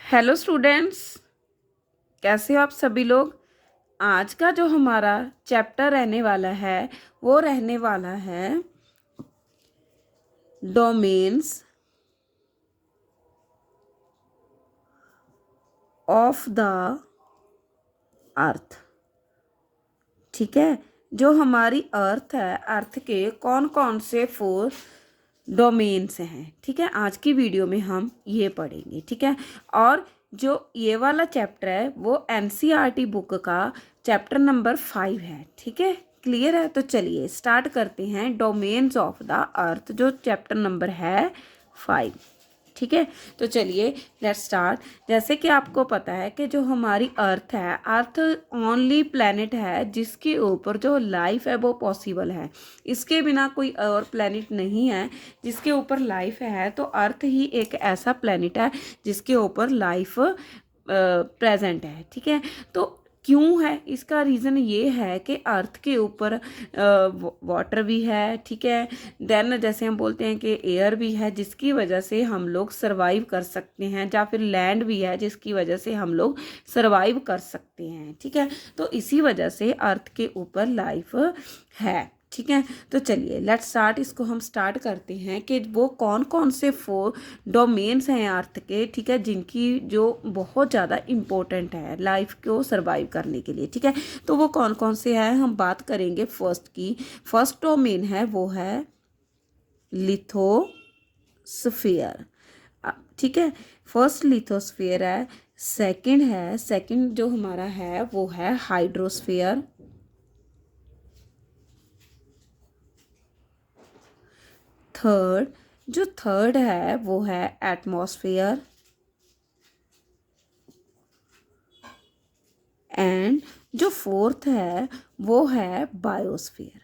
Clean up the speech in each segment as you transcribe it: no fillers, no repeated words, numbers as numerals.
Hello students, कैसे हो आप सभी लोग। आज का जो हमारा चैप्टर रहने वाला है वो रहने वाला है डोमेन्स ऑफ द अर्थ। ठीक है, जो हमारी अर्थ है, अर्थ के कौन कौन से 4 डोमेन्स हैं। ठीक है, आज की वीडियो में हम ये पढ़ेंगे। ठीक है, और जो ये वाला चैप्टर है वो एनसीईआरटी बुक का चैप्टर नंबर 5 है। ठीक है, क्लियर है। तो चलिए स्टार्ट करते हैं डोमेन्स ऑफ द अर्थ, जो चैप्टर नंबर है 5। ठीक है, तो चलिए लेट्स स्टार्ट। जैसे कि आपको पता है कि जो हमारी अर्थ है, अर्थ ओनली प्लेनेट है जिसके ऊपर जो लाइफ है वो पॉसिबल है। इसके बिना कोई और प्लेनेट नहीं है जिसके ऊपर लाइफ है। तो अर्थ ही एक ऐसा प्लेनेट है जिसके ऊपर लाइफ प्रेजेंट है। ठीक है, तो क्यों है, इसका रीज़न ये है कि अर्थ के ऊपर वाटर भी है। ठीक है, देन जैसे हम बोलते हैं कि एयर भी है जिसकी वजह से हम लोग सरवाइव कर सकते हैं, या फिर लैंड भी है जिसकी वजह से हम लोग सरवाइव कर सकते हैं। ठीक है, तो इसी वजह से अर्थ के ऊपर लाइफ है। ठीक है, तो चलिए लेट्स स्टार्ट। इसको हम स्टार्ट करते हैं कि वो कौन कौन से 4 डोमेन्स हैं अर्थ के। ठीक है, जिनकी जो बहुत ज़्यादा इम्पोर्टेंट है लाइफ को सरवाइव करने के लिए। ठीक है, तो वो कौन कौन से हैं हम बात करेंगे फर्स्ट की। फर्स्ट डोमेन है वो है लिथोस्फीयर। ठीक है, फर्स्ट लिथोस्फीयर है। सेकंड जो हमारा है वो है हाइड्रोस्फीयर। थर्ड है वो है एटमॉस्फेयर। एंड जो फोर्थ है वो है बायोस्फीयर।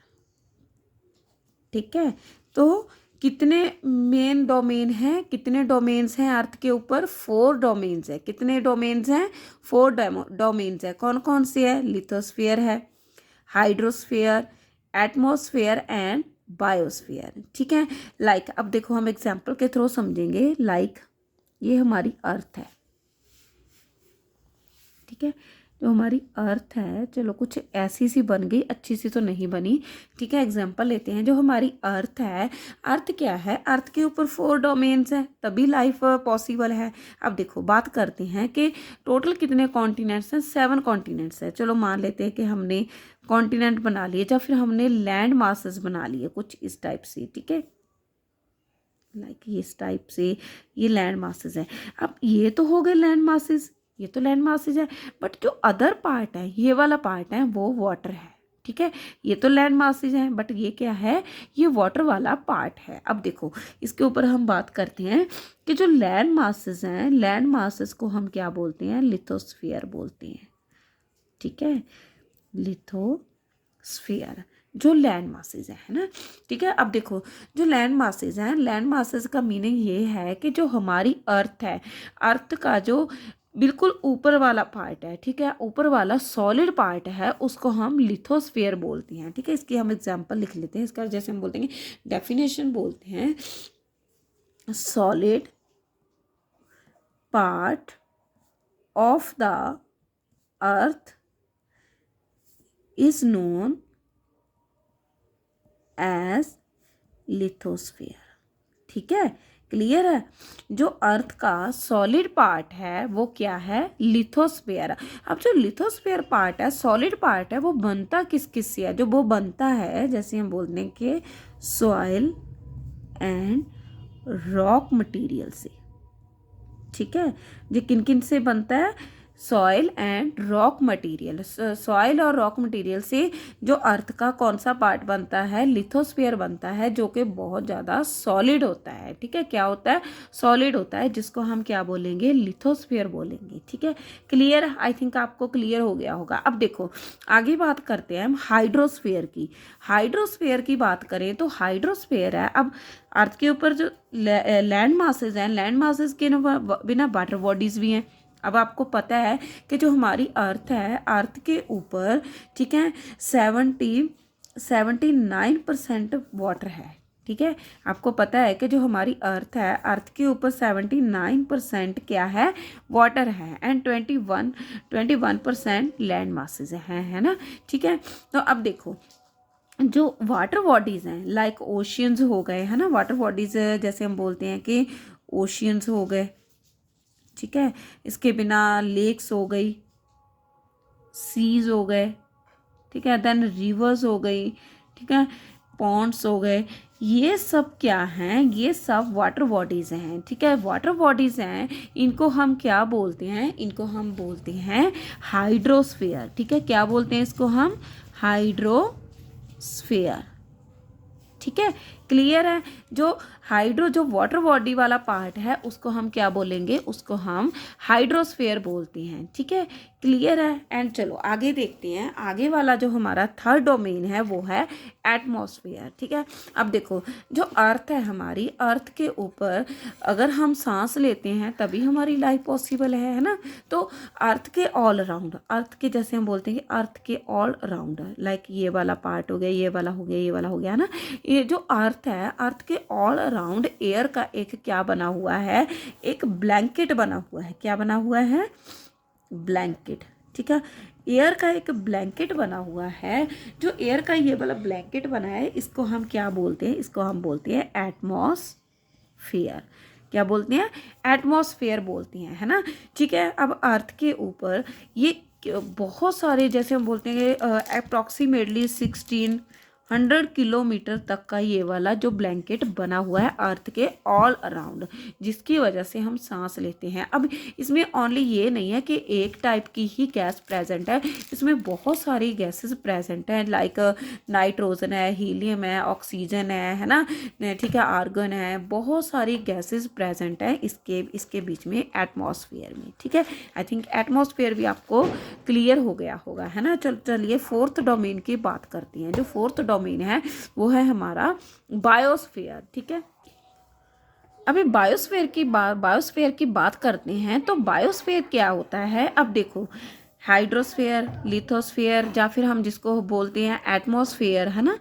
ठीक है, तो कितने मेन डोमेन हैं, कितने डोमेन्स हैं अर्थ के ऊपर? 4 डोमेन्स है। कितने डोमेन्स हैं? 4 डोमेन्स है। कौन कौन से है? लिथोस्फीयर है, हाइड्रोस्फीयर, एटमॉस्फेयर एंड बायोस्फीयर। ठीक है, लाइक अब देखो हम एग्जाम्पल के थ्रू समझेंगे। लाइक ये हमारी अर्थ है। ठीक है, जो हमारी अर्थ है, चलो कुछ ऐसी सी बन गई, अच्छी सी तो नहीं बनी। ठीक है, एग्जाम्पल लेते हैं। जो हमारी अर्थ है, अर्थ क्या है? अर्थ के ऊपर 4 डोमेन्स हैं तभी लाइफ पॉसिबल है। अब देखो बात करते हैं कि टोटल कितने कॉन्टिनेंट्स हैं। 7 कॉन्टिनेंट्स हैं। चलो मान लेते हैं कि हमने कॉन्टिनेंट बना लिए या फिर हमने लैंड मासेस बना लिए कुछ इस टाइप से। ठीक है, लाइक ये इस टाइप से ये लैंड मासेस है। अब ये तो हो गए लैंड मासेस, ये तो लैंड मासेज है। बट जो अदर पार्ट है, ये वाला पार्ट है वो वाटर है। ठीक है, ये तो लैंड मासेज है बट ये क्या है? ये वाटर वाला पार्ट है। अब देखो इसके ऊपर हम बात करते हैं कि जो लैंड मासेज हैं, लैंड मासेज को हम क्या बोलते हैं? लिथोस्फीयर बोलते हैं। ठीक है, लिथोस्फीयर जो लैंड मासेज है ना। ठीक है, अब देखो जो लैंड मासेज हैं, लैंड मासेज का मीनिंग ये है कि जो हमारी अर्थ है, अर्थ का जो बिल्कुल ऊपर वाला पार्ट है, ठीक है, ऊपर वाला सॉलिड पार्ट है, उसको हम लिथोस्फीयर बोलते हैं। ठीक है, इसकी हम एग्जांपल लिख लेते हैं। इसका जैसे हम बोलते हैं डेफिनेशन बोलते हैं, solid part of the earth is known as lithosphere. ठीक है, क्लियर है। जो अर्थ का सॉलिड पार्ट है वो क्या है? लिथोस्फीयर। अब जो लिथोस्फीयर पार्ट है, सॉलिड पार्ट है, वो बनता किस किस से है? जो वो बनता है, जैसे हम बोलते हैं कि सॉइल एंड रॉक मटेरियल से। ठीक है, ये किन किन से बनता है? Soil and rock material. Soil और रॉक मटेरियल से जो अर्थ का कौन सा पार्ट बनता है? लिथोस्फीयर बनता है, जो कि बहुत ज़्यादा सॉलिड होता है। ठीक है, क्या होता है? सॉलिड होता है, जिसको हम क्या बोलेंगे? लिथोस्फीयर बोलेंगे। ठीक है, क्लियर? आई थिंक आपको क्लियर हो गया होगा। अब देखो आगे बात करते हैं हम हाइड्रोस्फीयर की। हाइड्रोस्फीयर की बात करें तो हाइड्रोस्फीयर है, अब अर्थ के ऊपर जो लैंड मासेज हैं, लैंड मासेज के बिना वाटर बॉडीज भी हैं। अब आपको पता है कि जो हमारी अर्थ है, अर्थ के ऊपर, ठीक है, 79% वाटर है। ठीक है, आपको पता है कि जो हमारी अर्थ है, अर्थ के ऊपर 79% क्या है, वाटर है, एंड 21% लैंड मासेस हैं, है ना। ठीक है, तो अब देखो जो वाटर बॉडीज़ हैं लाइक ओशियंस हो गए, है ना, वाटर बॉडीज़ जैसे हम बोलते हैं कि ओशियंस हो गए, ठीक है, इसके बिना लेक्स हो गई, सीज हो गए, ठीक है, देन रिवर्स हो गई, ठीक है, पॉन्ड्स हो गए, ये सब क्या हैं, ये सब वाटर बॉडीज़ हैं। ठीक है, वाटर बॉडीज़ हैं, इनको हम क्या बोलते हैं, इनको हम बोलते हैं हाइड्रोस्फीयर। ठीक है, क्या बोलते हैं इसको हम, हाइड्रोस्फीयर। ठीक है, क्लियर है। जो वाटर बॉडी वाला पार्ट है उसको हम क्या बोलेंगे, उसको हम हाइड्रोस्फीयर बोलते हैं। ठीक है, क्लियर है। एंड चलो आगे देखते हैं, आगे वाला जो हमारा थर्ड डोमेन है वो है एटमॉस्फेयर। ठीक है, अब देखो जो अर्थ है हमारी, अर्थ के ऊपर अगर हम सांस लेते हैं तभी हमारी लाइफ पॉसिबल है ना। तो अर्थ के ऑल अराउंड, अर्थ के जैसे हम बोलते हैं कि अर्थ के ऑल अराउंड, लाइक ये वाला पार्ट हो गया, ये वाला हो गया, ये वाला हो गया ना, ये जो अर्थ है, अर्थ के ऑल अराउंड एयर का एक क्या बना हुआ है, एक ब्लैंकेट बना हुआ है। क्या बना हुआ है, ब्लैंकेट। ठीक है, एयर का एक ब्लैंकेट बना हुआ है। जो एयर का ये वाला ब्लैंकेट बना है इसको हम क्या बोलते हैं, इसको हम बोलते हैं एटमॉस्फेयर। क्या बोलते हैं, एटमॉस्फेयर बोलते हैं, है ना। ठीक है, अब अर्थ के ऊपर ये बहुत सारे, जैसे हम बोलते हैं अप्रॉक्सीमेटली 1600 किलोमीटर तक का ये वाला जो ब्लैंकेट बना हुआ है अर्थ के ऑल अराउंड, जिसकी वजह से हम सांस लेते हैं। अब इसमें ओनली ये नहीं है कि एक टाइप की ही गैस प्रेजेंट है, इसमें बहुत सारी गैसेस प्रेजेंट हैं, लाइक नाइट्रोजन है, हीलियम है, ऑक्सीजन है ना, ठीक है, आर्गन है, बहुत सारी गैसेस प्रेजेंट हैं इसके बीच में एटमॉस्फेयर में। ठीक है, आई थिंक एटमॉस्फेयर भी आपको क्लियर हो गया होगा, है ना। चलिए फोर्थ डोमेन की बात करते हैं। जो फोर्थ डोमेन है वो है हमारा बायोस्फीयर। ठीक है, अभी बायोस्फीयर की बात करते हैं। तो बायोस्फीयर क्या होता है, अब देखो हाइड्रोस्फीयर, लिथोस्फीयर, या फिर हम जिसको बोलते हैं एटमॉस्फेयर, है ना।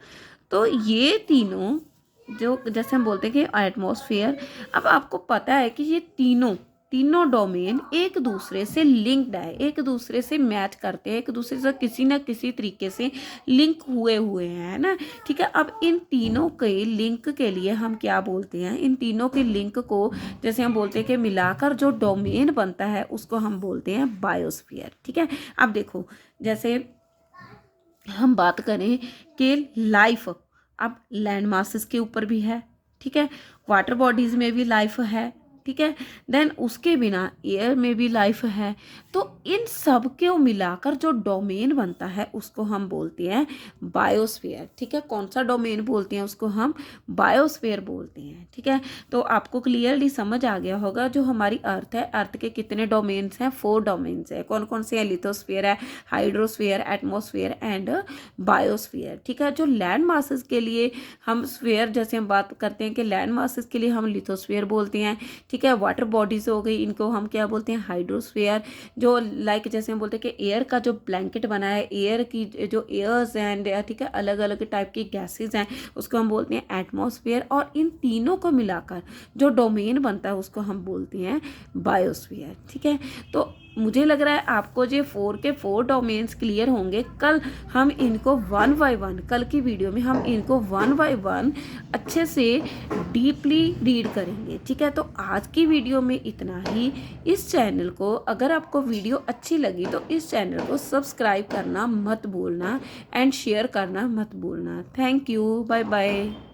तो ये तीनों जो जैसे हम बोलते हैं कि एटमॉस्फेयर, अब आपको पता है कि ये तीनों डोमेन एक दूसरे से लिंक्ड है, एक दूसरे से मैच करते हैं, एक दूसरे से किसी न किसी तरीके से लिंक हुए हैं, है ना। ठीक है, अब इन तीनों के लिंक के लिए हम क्या बोलते हैं, इन तीनों के लिंक को जैसे हम बोलते हैं कि मिलाकर जो डोमेन बनता है उसको हम बोलते हैं बायोस्फीयर। ठीक है, अब देखो जैसे हम बात करें कि लाइफ अब लैंड मासेस के ऊपर भी है, ठीक है, वाटर बॉडीज़ में भी लाइफ है, ठीक है, देन उसके बिना एयर में भी लाइफ है। तो इन सब को मिलाकर जो डोमेन बनता है उसको हम बोलते हैं बायोस्फीयर। ठीक है, कौन सा डोमेन बोलते हैं उसको हम बायोस्फीयर बोलते हैं। ठीक है, तो आपको क्लियरली समझ आ गया होगा जो हमारी अर्थ है, अर्थ के कितने डोमेन्स हैं, 4 डोमेन्स हैं। कौन कौन से हैं, लिथोस्फीयर है, हाइड्रोस्फीयर, एटमॉस्फेयर एंड बायोस्फीयर। ठीक है, जो लैंड मासेस के लिए हम स्फीयर, जैसे हम बात करते हैं कि लैंड मासेस के लिए हम लिथोस्फीयर बोलते हैं। ठीक है, वाटर बॉडीज हो गई, इनको हम क्या बोलते हैं, हाइड्रोस्फीयर। जो लाइक जैसे हम बोलते हैं कि एयर का जो ब्लैंकेट बना है, एयर की जो एयर्स एंड, ठीक है, अलग अलग टाइप की गैसेज हैं, उसको हम बोलते हैं एटमॉस्फेयर। और इन तीनों को मिलाकर जो डोमेन बनता है उसको हम बोलते हैं बायोस्फीयर। ठीक है, तो मुझे लग रहा है आपको जो 4 के 4 डोमेन्स क्लियर होंगे। कल हम इनको 1 बाय 1, कल की वीडियो में हम इनको 1 बाय 1 अच्छे से डीपली रीड करेंगे। ठीक है, तो आज की वीडियो में इतना ही। इस चैनल को, अगर आपको वीडियो अच्छी लगी तो इस चैनल को सब्सक्राइब करना मत भूलना एंड शेयर करना मत भूलना। Thank you, bye bye.